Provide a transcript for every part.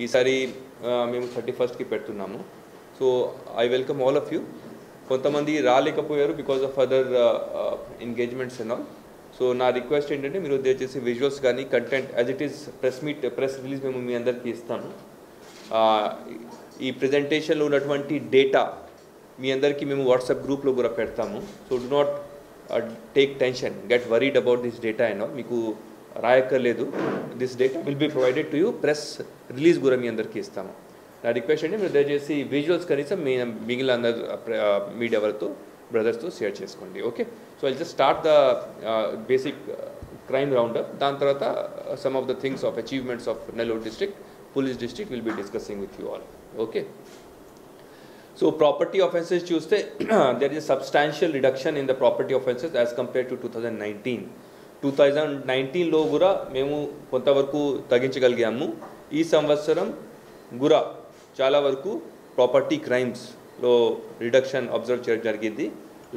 ఈసారి మేము 31st పెడుతున్నాము. So I welcome all of you. కొంతమంది రాలేకపోయారు because of other engagements and all. So నా రిక్వెస్ట్ ఏంటంటే మీరు దయచేసి విజువల్స్ కానీ content as it is press release మేము మీ అందరికీ ఇస్తాము. ఈ ప్రజెంటేషన్లో ఉన్నటువంటి డేటా మీ అందరికీ మేము వాట్సాప్ గ్రూప్లో కూడా పెడతాము. So do not take tension, get worried about this data and all. మీకు రాయక్కర్లేదు. This data will be provided to you. Press release కూడా మీ అందరికీ ఇస్తాము. నా రిక్వెస్ట్ అంటే మీరు దయచేసి విజువల్స్ కనీసం మిగిలిన అందరు మీడియా వాళ్ళతో బ్రదర్స్తో షేర్ చేసుకోండి. Okay, so I just start the basic crime roundup. దాని తర్వాత some of the things of achievements of Nellore district police district will be discussing with you all. Okay, so property offences చూస్తే there is a substantial reduction in the property offences as compared to 2019 లో కూడా మేము కొంతవరకు తగ్గించగలిగాము. ఈ సంవత్సరం కూడా చాలా వరకు ప్రాపర్టీ క్రైమ్స్లో రిడక్షన్ అబ్జర్వ్ చేయడం జరిగింది.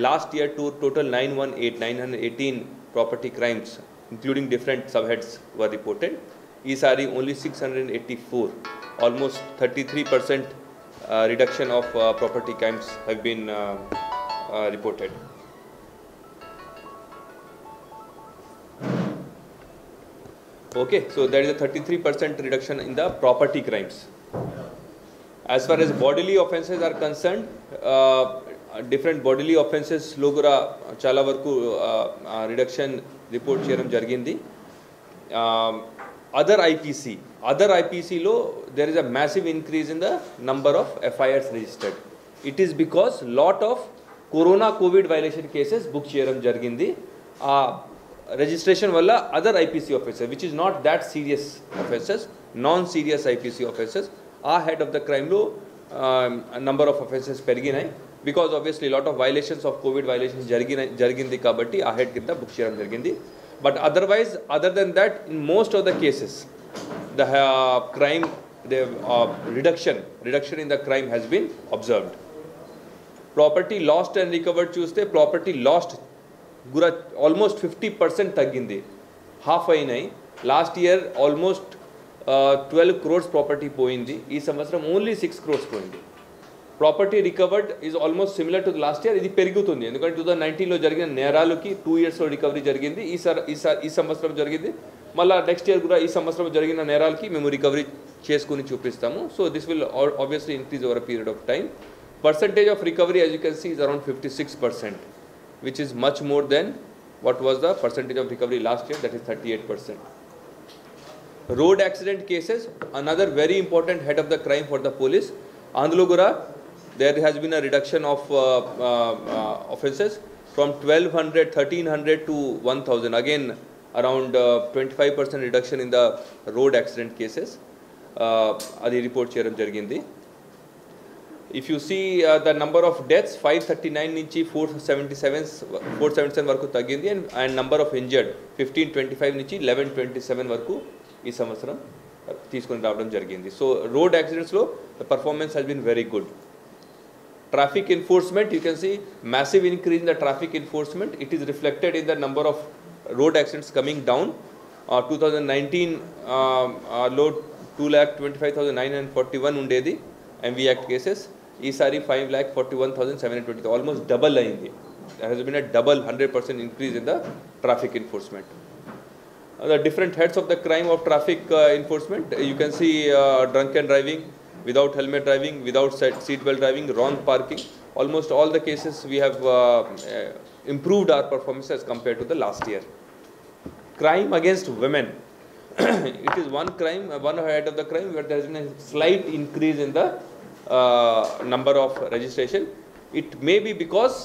Last year total 918 property crimes including different subheads were reported. ఈసారి only 684, almost 33% reduction of property crimes have been reported. Okay, so there is a 33% reduction in the property crimes. As far as bodily offences are concerned, different bodily offences లో కూడా చాలా వరకు reduction report చేయడం జరిగింది. Other IPC lo there is a massive increase in the number of FIRs registered. It is because lot of COVID violation cases book cheyadam jarigindi. Registration valla other IPC offences which is not that serious offences, non-serious IPC offences head of the crime lo number of offences periginayi because obviously lot of violations of COVID violations jarigindi kabatti head kinda book cheyadam jarigindi. But otherwise, other than that, in most of the cases, the crime, the reduction in the crime has been observed. Property lost and recovered చూస్తే property lost gura almost 50% తగ్గింది. half అయినాయి. Last year almost 12 crores property పోయింది. ఈ సంవత్సరం only 6 crores పోయింది. Property recovered is almost similar to last year. ఇది పెరుగుతుంది ఎందుకంటే 2019లో జరిగిన నేరాలకి 2 yearsలో రికవరీ జరిగింది. ఈ సంవత్సరం జరిగింది. మళ్ళీ నెక్స్ట్ ఇయర్ కూడా ఈ సంవత్సరం జరిగిన నేరాలకి మేము రికవరీ చేసుకుని చూపిస్తాము. So this will obviously increase over a period of time. Percentage of recovery as you can see is around 56%, which is much more than what was the percentage of recovery last year, that is 38%. Road accident cases another very important head of the crime for the police. అందులో కూడా there has been a reduction of offences from 1300 to 1000, again around 25% reduction in the road accident cases. Adi report cheyadam jarigindi. If you see the number of deaths 539 nunchi 477 varaku taggindi and number of injured 1525 nunchi 1127 varaku ee samvatsaram తీసుకొని రావడం జరిగింది. So road యాక్సిడెంట్స్లో the performance has been very good. Traffic enforcement, you can see massive increase in the traffic enforcement. It is reflected in the number of road accidents coming down. 2019 load 2,25,941 ఉండేది MV Act cases. ఈసారి 5,41,720, almost double అయింది. There has been a double 100% increase in the traffic enforcement. The different heads of the crime of traffic enforcement, you can see drunken driving, without helmet driving, without seat belt driving, wrong parking. Almost all the cases we have improved our performance as compared to the last year. Crime against women. It is one head of the crime where there has been a slight increase in the number of registration. It may be because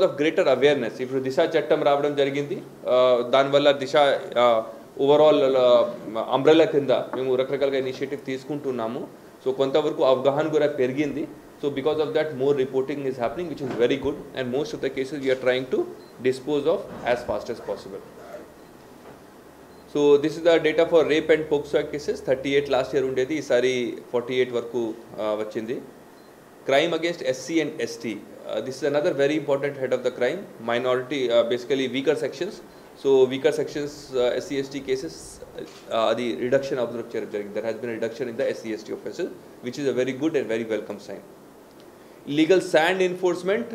of greater awareness. If Disha Chattam రావడం జరిగింది, దానివల్ల దిశ overall umbrella కింద మేము రకరకాలుగా initiative తీసుకుంటున్నాము. So కొంతవరకు అవగాహన కూడా పెరిగింది. So because of that more reporting is happening, which is very good, and most of the cases we are trying to dispose of as fast as possible. So this is the data for rape and POCSO cases. 38 last year ఉండేది, ఈసారి 48 వరకు వచ్చింది. Crime against SC and ST. This is another very important head of the crime. Minority, basically weaker sections. So weaker sections SC ST cases అది reduction observe చేయడం జరిగింది. There has been reduction in the SC ST offenses, which is a very good and very welcome sign. Illegal sand enforcement,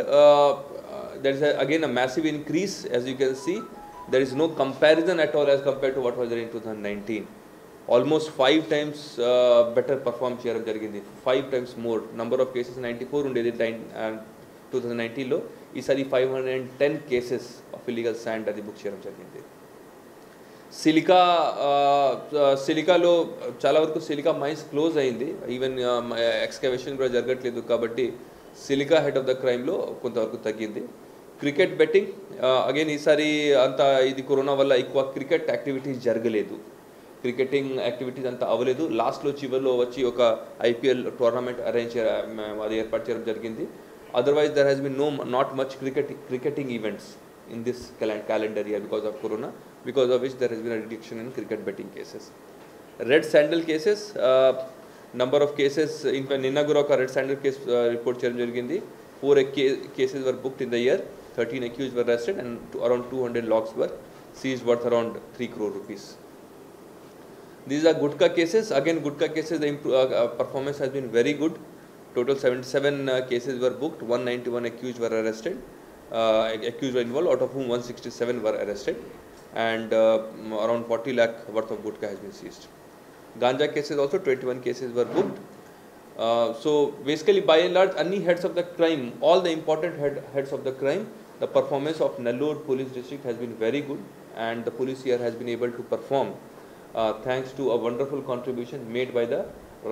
there is again a massive increase. As you can see, there is no comparison at all as compared to what was there in 2019. Almost 5 times better perform చేయడం జరిగింది. 5 times more. Number of cases 94 ఉండేది 2019 లో, ఈసారి 510 cases of illegal sand అది book చేయడం జరిగింది. సిలికాలో చాలా వరకు సిలికా మైన్స్ క్లోజ్ అయింది. ఈవెన్ ఎక్స్కవేషన్ కూడా జరగట్లేదు, కాబట్టి సిలికా హెడ్ ఆఫ్ ద క్రైమ్లో కొంతవరకు తగ్గింది. క్రికెట్ బెట్టింగ్ అగైన్ ఈసారి అంత ఇది కరోనా వల్ల ఎక్కువ క్రికెట్ యాక్టివిటీస్ జరగలేదు, క్రికెటింగ్ యాక్టివిటీస్ అంతా అవ్వలేదు. లాస్ట్లో చివరిలో వచ్చి ఒక IPL టోర్నమెంట్ అది ఏర్పాటు చేయడం జరిగింది. Otherwise there has been not much cricketing events in this calendar year because of corona, because of which there has been a reduction in cricket betting cases. Red sandal cases, number of cases in నిన్న కూడా ఒక red sandal case report చేయడం జరిగింది. 4 cases were booked in the year, 13 accused were arrested, and around 200 logs were seized worth around 3 crore rupees. These are Gutka cases. Again, Gutka cases, the performance has been very good. Total 77 cases were booked, 191 accused were arrested. Accused were involved, out of whom 167 were arrested, and around 40 lakh worth of Gutka has been seized. Ganja cases also 21 cases were booked. So basically, by and large, any heads of the crime, all the important heads of the crime, the performance of Nellore Police District has been very good, and the police here has been able to perform thanks to a wonderful contribution made by the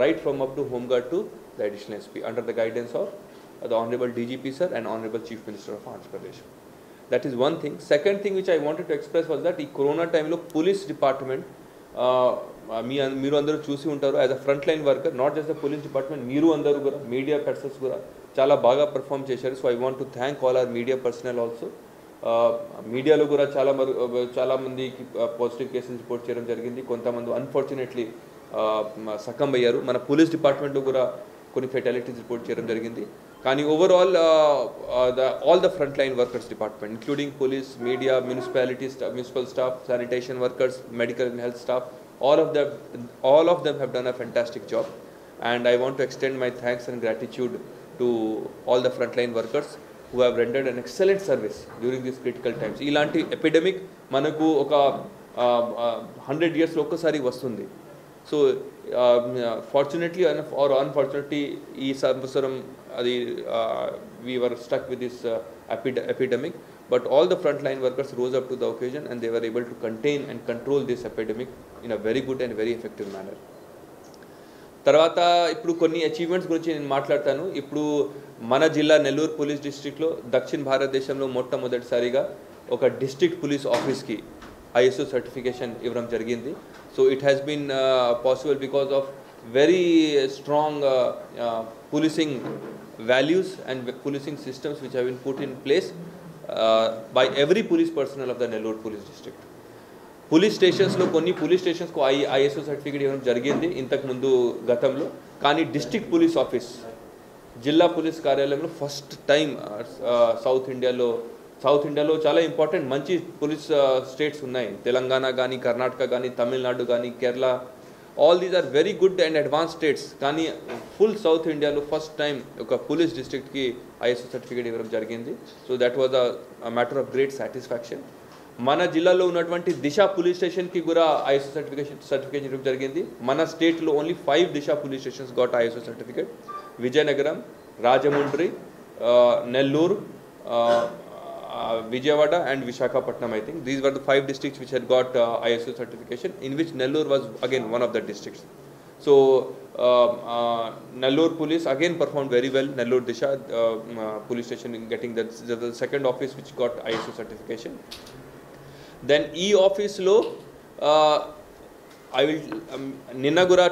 right from up to Home Guard to the additional SP under the guidance of the Honorable DGP sir and Honorable Chief Minister of Andhra Pradesh. That is one thing. Second thing which I wanted to express was that ఈ corona time లో police department మీరు అందరూ చూసి ఉంటారు, as a front line worker, not just the police department, మీరు అందరూ కూడా media persons కూడా చాలా బాగా పర్ఫామ్ చేశారు. So I want to thank all our media personal also. మీడియాలో కూడా చాలామందికి పాజిటివ్ కేసెస్ రిపోర్ట్ చేయడం జరిగింది. కొంతమంది అన్ఫార్చునేట్లీ సకంబ్ అయ్యారు. మన పోలీస్ డిపార్ట్మెంట్లో కూడా కొన్ని ఫెటాలిటీస్ రిపోర్ట్ చేయడం జరిగింది. కానీ overall all the front line workers department, including police, media, municipal staff, sanitation workers, medical and health staff, all of them have done a fantastic job, and I want to extend my thanks and gratitude to all the frontline workers who have rendered an excellent service during these critical times. ఇలాంటి epidemic మనకు ఒక 100 years లో ఒక్కసారి వస్తుంది. So fortunately are unfortunately ఈ సంవత్సరం అది we were stuck with this epidemic, but all the frontline workers rose up to the occasion, and they were able to contain and control this epidemic in a very good and very effective manner. తర్వాత ఇప్పుడు కొన్ని achievements గురించి నేను మాట్లాడతాను. ఇప్పుడు మన జిల్లా Nellore police డిస్ట్రిక్ట్లో దక్షిణ భారతదేశంలో మొట్టమొదటిసారిగా ఒక డిస్ట్రిక్ట్ పోలీస్ ఆఫీస్కి ISO సర్టిఫికేషన్ ఇవ్వడం జరిగింది. So it has been possible because of very strong policing values and policing systems which have been put in place by every police personnel of the Nellore Police District. Police స్టేషన్స్లో కొన్ని police స్టేషన్స్కు ISO certificate ఇవ్వడం జరిగింది ఇంతకు ముందు గతంలో. కానీ district police office, జిల్లా police కార్యాలయంలో ఫస్ట్ టైం సౌత్ ఇండియాలో చాలా ఇంపార్టెంట్ మంచి పోలీస్ స్టేట్స్ ఉన్నాయి. తెలంగాణ కానీ, కర్ణాటక కానీ, తమిళనాడు కానీ, Kerala, all these are very good and advanced states. కానీ ఫుల్ సౌత్ ఇండియాలో ఫస్ట్ టైం ఒక పోలీస్ డిస్ట్రిక్ట్కి ISO సర్టిఫికేట్ ఇవ్వడం జరిగింది. So that was a matter of great satisfaction. మన జిల్లాలో ఉన్నటువంటి దిశ పోలీస్ స్టేషన్కి కూడా ISO సర్టిఫికేట్ ఇవ్వడం జరిగింది. మన స్టేట్లో only 5 Disha police stations got ISO certificate. Vizianagaram, Rajahmundry, Nellore, Vijayawada and Visakhapatnam, I think. These were the 5 districts which had got ISO certification, in which Nellore was again one of the districts. So Nellore police again performed very well. Nellore Disha police station in getting the second office which got ISO certification. Then e-office lo I will Ninagura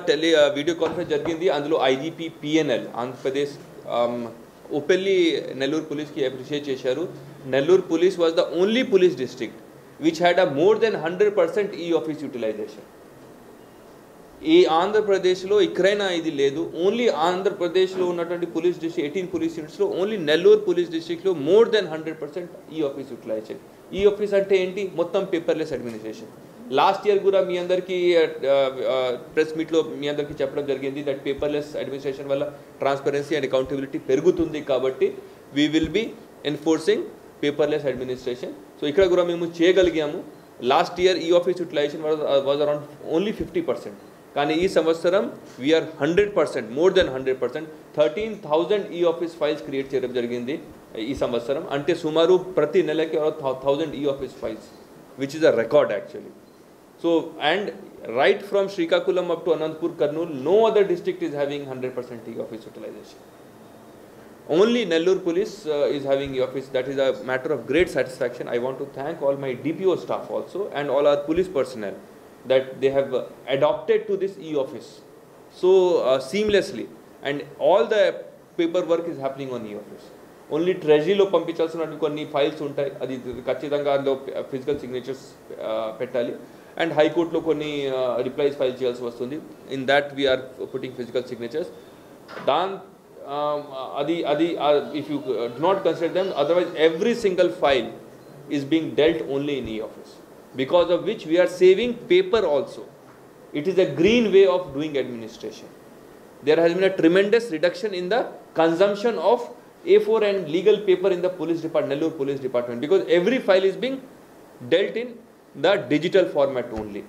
video conference jargindi, అందులో IGP PNL Andhra Pradesh openly Nellore పోలీస్కి appreciate చేశారు. Nellore police was the only police district which had a more than 100% e office utilisation. ఈ ఆంధ్రప్రదేశ్లో ఎక్కడైనా ఇది లేదు. Only ఆంధ్రప్రదేశ్లో ఉన్నటువంటి పోలీస్ డిస్ట్రిక్ట్ 18 పోలీస్ యూనిట్స్లో ఓన్లీ నెల్లూరు పోలీస్ డిస్ట్రిక్ట్లో more than 100% e office utilisation, e office అంటే ఏంటి? మొత్తం పేపర్లెస్ అడ్మినిస్ట్రేషన్. లాస్ట్ ఇయర్ కూడా మీ అందరికీ ప్రెస్ మీట్లో మీ అందరికీ చెప్పడం జరిగింది దట్ పేపర్లెస్ అడ్మినిస్ట్రేషన్ వల్ల ట్రాన్స్పరెన్సీ అండ్ అకౌంటబిలిటీ పెరుగుతుంది కాబట్టి we will be enforcing paperless administration. So ఇక్కడ కూడా మేము చేయగలిగాము. లాస్ట్ ఇయర్ ఈ office utilization was around only 50%. కానీ ఈ సంవత్సరం వీఆర్ 100%, మోర్ దెన్ 100%. 13,000 ఈ ఆఫీస్ ఫైల్స్ క్రియేట్ చేయడం జరిగింది ఈ సంవత్సరం. అంటే సుమారు ప్రతి నెలకి 1,000 ఈ office files, which is a record actually. So, and right from Srikakulam up to Anantapur, Kurnool, no other district is having 100% e-office utilization. Only Nellore Police is having e-office. That is a matter of great satisfaction. I want to thank all my DPO staff also and all our police personnel that they have adopted to this e-office so seamlessly, and all the paperwork is happening on e-office. Only ట్రెజరీలో పంపించాల్సిన కొన్ని files ఉంటాయి, అది ఖచ్చితంగా అందులో physical signatures పెట్టాలి. And హైకోర్టులో కొన్ని replies file చేయాల్సి వస్తుంది. In that we're putting physical signatures. అది if you do not consider them, otherwise every single file is being dealt only in e office, because of which we're saving paper also. It is a green way of doing administration. There has been a tremendous reduction in the consumption of A4 and legal paper in the police department, Nellore Police Department, because every file is being dealt in the digital format only.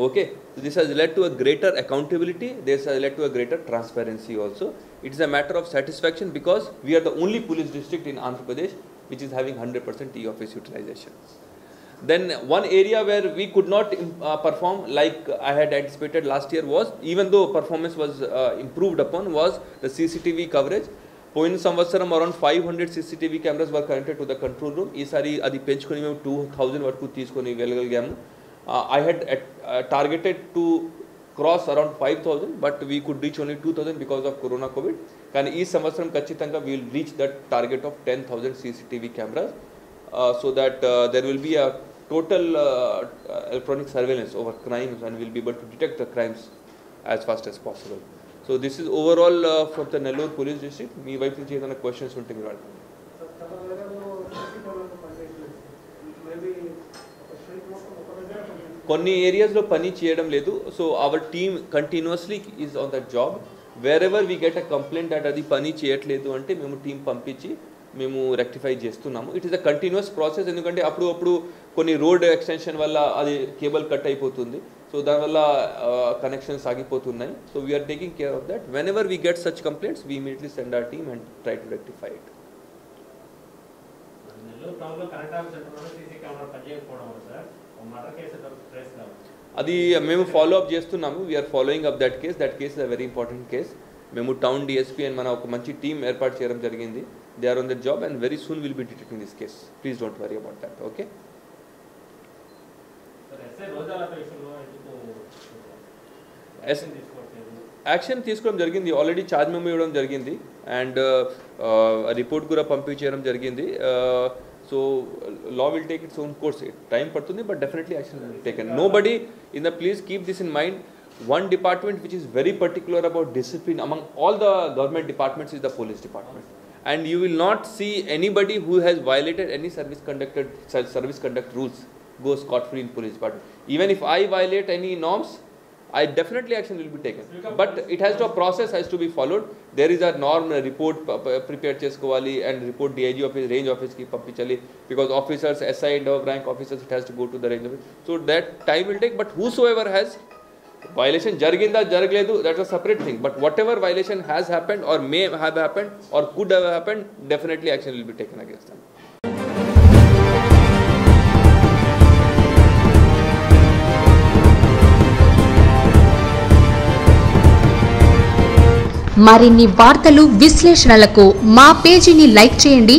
Okay, so this has led to a greater accountability. This has led to a greater transparency also. It is a matter of satisfaction because we are the only police district in Andhra Pradesh which is having 100% e-office utilization. Then one area where we could not perform like I had anticipated last year was, even though performance was improved upon, was the CCTV coverage. పోయిన సంవత్సరం around 500 CCTV cameras were connected to the control room. ఈసారి అది పెంచుకొని మేము 2,000 వరకు తీసుకొని వెళ్ళగలిగాము. I had targeted to cross around 5,000, but we could reach only 2,000 because of corona covid. కానీ ఈ సంవత్సరం ఖచ్చితంగా we will reach that target of 10,000 CCTV cameras, so that there will be a total electronic surveillance over crimes and will be able to detect the crimes as fast as possible. So this is overall from the Nellore Police District. Me wife నుంచి ఏదైనా questions ఉంటే మీరు అడగండి. కొన్ని ఏరియాస్లో పని చేయడం లేదు. So our team continuously is on that job. Wear ever we get a complaint that అది పని చేయట్లేదు అంటే మేము టీం పంపించి మేము రెక్టిఫై చేస్తున్నాము. It is a continuous process. ఎందుకంటే అప్పుడు కొన్ని రోడ్ ఎక్స్టెన్షన్ వల్ల అది కేబుల్ కట్ అయిపోతుంది. సో దానివల్ల కనెక్షన్స్ ఆగిపోతున్నాయి. So we're taking care of that. Whenever we get such complaints we immediately send our team and try to rectify it. అది మేము ఫాలో అప్ చేస్తున్నాము. We're following up that case. That case is a very important case. మేము town DSP and మన ఒక మంచి team ఏర్పాటు చేయడం జరిగింది. They are on their job and very soon we'll be detecting this case. Please don't worry about that. Okay. Action తీసుకోవడం జరిగింది. Already charge memo ఇవ్వడం జరిగింది అండ్ రిపోర్ట్ కూడా పంపించడం జరిగింది. So law will take its own course. Time పడుతుంది, but definitely action will be taken. Nobody in the please keep this in mind. One department which is very particular about discipline among all the government departments is the police department. And you will not see anybody who has violated any service conduct rules go scot-free in police department. Even if I violate any norms, definitely action will be taken. But it has to a process has to be followed. There is a norm report prepared chesukovali and report DIG office, range office ki panపించాలి, because officers SI and above rank officers it has to go to the range office. So that time will take. But whosoever has violation జరిగిందా జరగలేదు, that's a separate thing. But whatever violation has happened or may have happened or could have happened, definitely action will be taken against them. మరిన్ని వార్తలు విశ్లేషణలకు మా పేజీని like చేయండి.